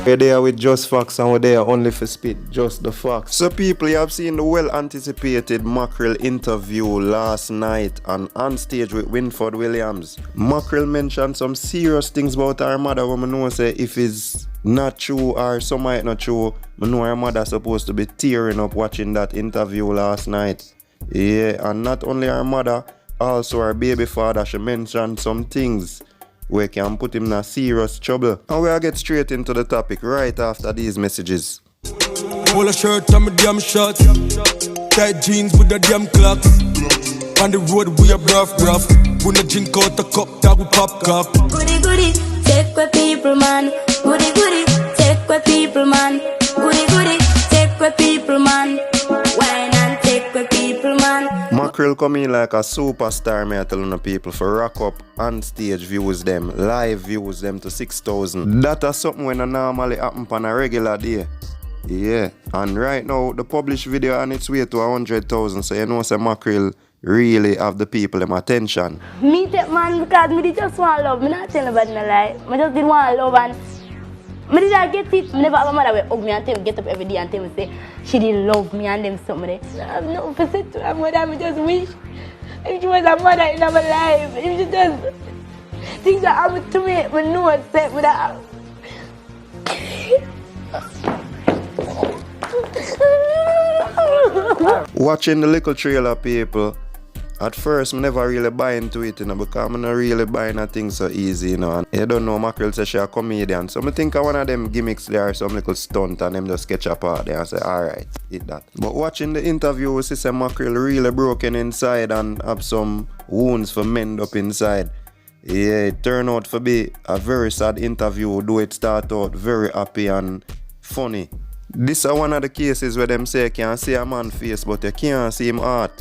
We're there with Just Facts and we're there only for spit just the facts. So people, you have seen the well anticipated Mackerel interview last night on stage with Winford Williams. Mackerel mentioned some serious things about her mother when I know say if it's not true or some might not true. I know her mother supposed to be tearing up watching that interview last night. Yeah, and not only her mother, also her baby father, she mentioned some things where can put him in a serious trouble. And we'll get straight into the topic right after these messages. Polo shirt and my damn shorts, tight jeans with the damn clocks. On the road we a rough. When I drink out the cup that we pop cup. Goody goody, take with people man. Goody goody, take with people man. Goody goody, take with people man. Wine and take with people man. Mackerel come in like a superstar, me I telling the people, for rock up on stage views them, live views them to 6,000. That is something when normally happen on a regular day. Yeah, and right now the published video on its way to 100,000, so you know say Mackerel really have the people them attention. Me take man because me just want love. Me not tell nobody no lie. Me just did want love and me did not get it. Me never have a mother will hug me and tell me get up every day and tell me say she didn't love me and them something there. I have no for say to her mother. Me just wish if she was a mother in my life, if she just things that happen to me, me know it's set with her. Watching the little trailer, people, at first I never really buy into it, you know, because I'm not really buying a thing so easy, you know. And you don't know, Mackerel says she's a comedian, so I think one of them gimmicks there are some little stunt and them just sketch a part there and say, alright, hit that. But watching the interview, we see Mackerel really broken inside and have some wounds for mend up inside. Yeah, it turned out to be a very sad interview, though it started out very happy and funny. This is one of the cases where them say you can see a man's face, but you can't see him heart.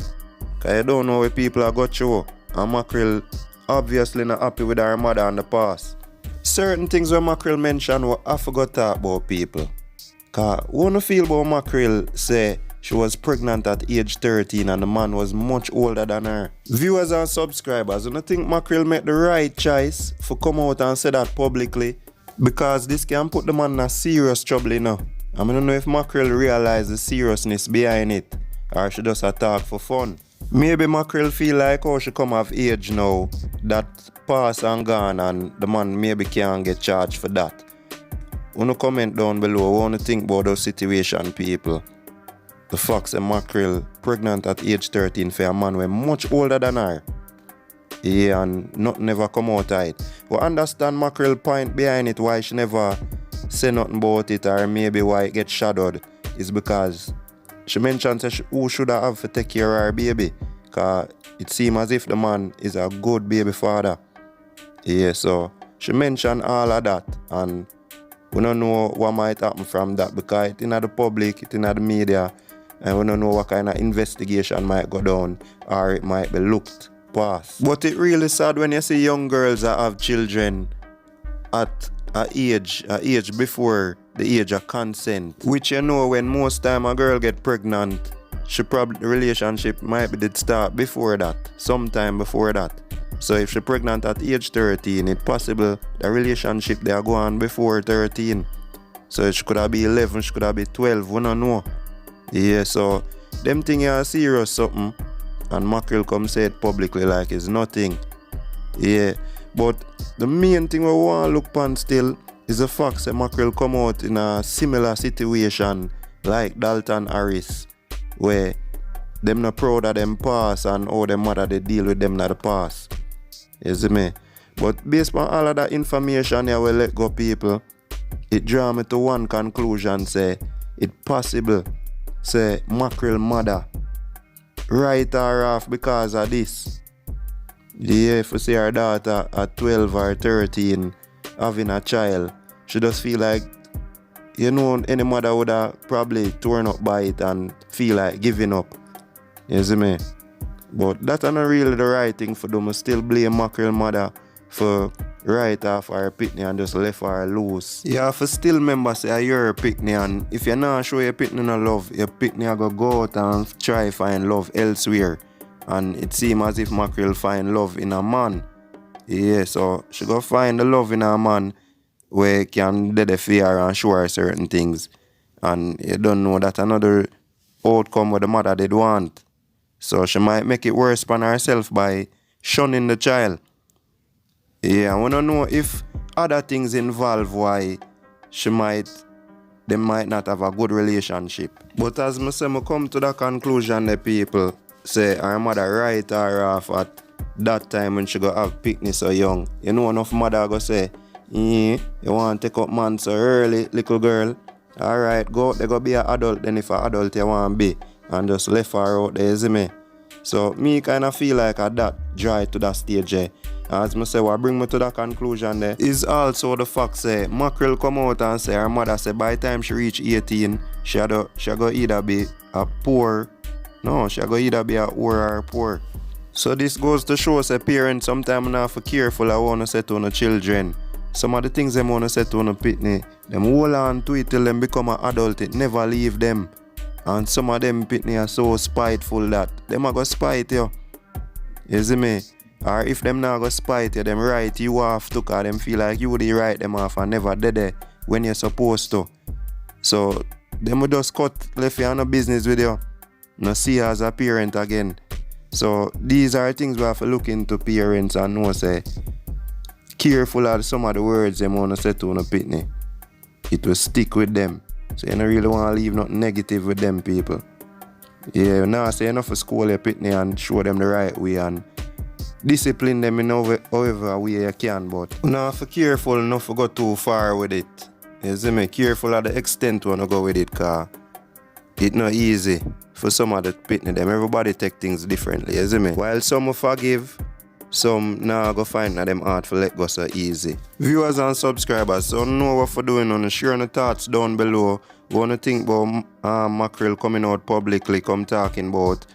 Cause you don't know where people are got through. And Mackerel obviously not happy with her mother in the past. Certain things where Mackerel mentioned what I forgot to talk about, people. Cause what do you feel about Mackerel say she was pregnant at age 13 and the man was much older than her? Viewers and subscribers, I think Mackerel made the right choice for come out and say that publicly, because this can put the man in a serious trouble, you know. I don't know if Mackerel realize the seriousness behind it, or she just attack for fun. Maybe Mackerel feel like she come of age now, that pass and gone, and the man maybe can't get charged for that. Wanna comment down below what you think about those situation, people. The fact that Mackerel pregnant at age 13 for a man who much older than her. Yeah, and nothing never come out of it. We understand Mackerel point behind it, why she never say nothing about it, or maybe why it gets shadowed, is because she mentioned who should have to take care of her baby, because it seems as if the man is a good baby father. Yeah, so she mentioned all of that, and we don't know what might happen from that, because it's in the public, it's in the media, and we don't know what kind of investigation might go down, or it might be looked past. But it's really sad when you see young girls that have children at an age before the age of consent, which you know when most time a girl get pregnant, the relationship might be did start before that, sometime before that. So if she pregnant at age 13, it's possible the relationship they are going before 13. So she could have been 11, she could have been 12, we don't know. Yeah, so them things are serious something, and Mackerel come say it publicly like it's nothing. Yeah. But the main thing we want to look upon still is the fact that Mackerel come out in a similar situation like Dalton Harris, where them not proud of them past and how them mother they deal with them in the past. You see me? But based on all of that information here we let go, people, it draw me to one conclusion, say it possible say Mackerel mother write her off because of this. Yeah, if you see her daughter at 12 or 13 having a child, she just feel like, you know, any mother would have probably torn up by it and feel like giving up. You see me? But that's not really the right thing for them. I still blame Mackerel mother for right off her pitney and just left her loose. You have to still remember say you're a pitney, and if you're not sure your pitney no love, your pitney go out and try find love elsewhere. And it seems as if Mackerel find love in a man. Yeah, so she go find the love in a man where can dead the fear and show her certain things. And you don't know that another outcome what the mother did want. So she might make it worse on herself by shunning the child. Yeah, I wanna know if other things involve why they might not have a good relationship. But as I say, I come to the conclusion that people say her mother right her off at that time when she go have picnic so young. You know enough mother go say, you want to take up man so early, little girl. Alright, go out there go be an adult, then if an adult you want to be. And just left her out there, see me? So me kind of feel like at that dry to that stage there. As I say, what bring me to that conclusion there is also the fact say Mackerel come out and say her mother say by the time she reach 18, she go either be a poor, no, she go either be a poor or poor. So this goes to show say parents sometimes not for careful I want to say to the children. Some of the things them want to say to the pitney, them hold on to it till them become an adult, it never leave them. And some of them pitney are so spiteful that them are go spite you. You see me? Or if them not go spite you, them write you off too, cause them feel like you would write them off and never did it when you're supposed to. So them will just cut left you on no business with you. No see you as a parent again. So these are things we have to look into parents and know say careful of some of the words them want to say to no pitney. It will stick with them. So you don't really want to leave nothing negative with them people. Yeah, now say enough for school your pitney and show them the right way and discipline them in however way you can, but now for careful enough to go too far with it. You see me? Careful at the extent you want to go with it, cause it's not easy for some of the pitney them. Everybody take things differently, you see me? While some will forgive, some now go find that them hard for let go so easy. Viewers and subscribers, so know what for doing on share your thoughts down below. What you think about Mackerel coming out publicly, come talking about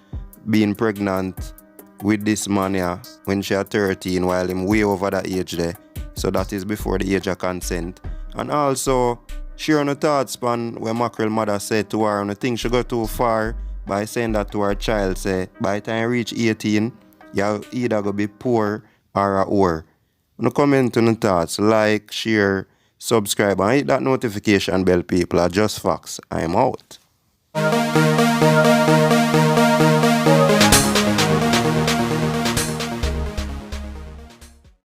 being pregnant with this man here when she was 13 while him way over that age there. So that is before the age of consent. And also share your thoughts on when Mackerel mother said to her, and I think she got too far by saying that to her child, say by the time you reach 18, you're either gonna be poor or a whore. No comment on the thoughts, like, share, subscribe, and hit that notification bell, people. Are just facts. I'm out.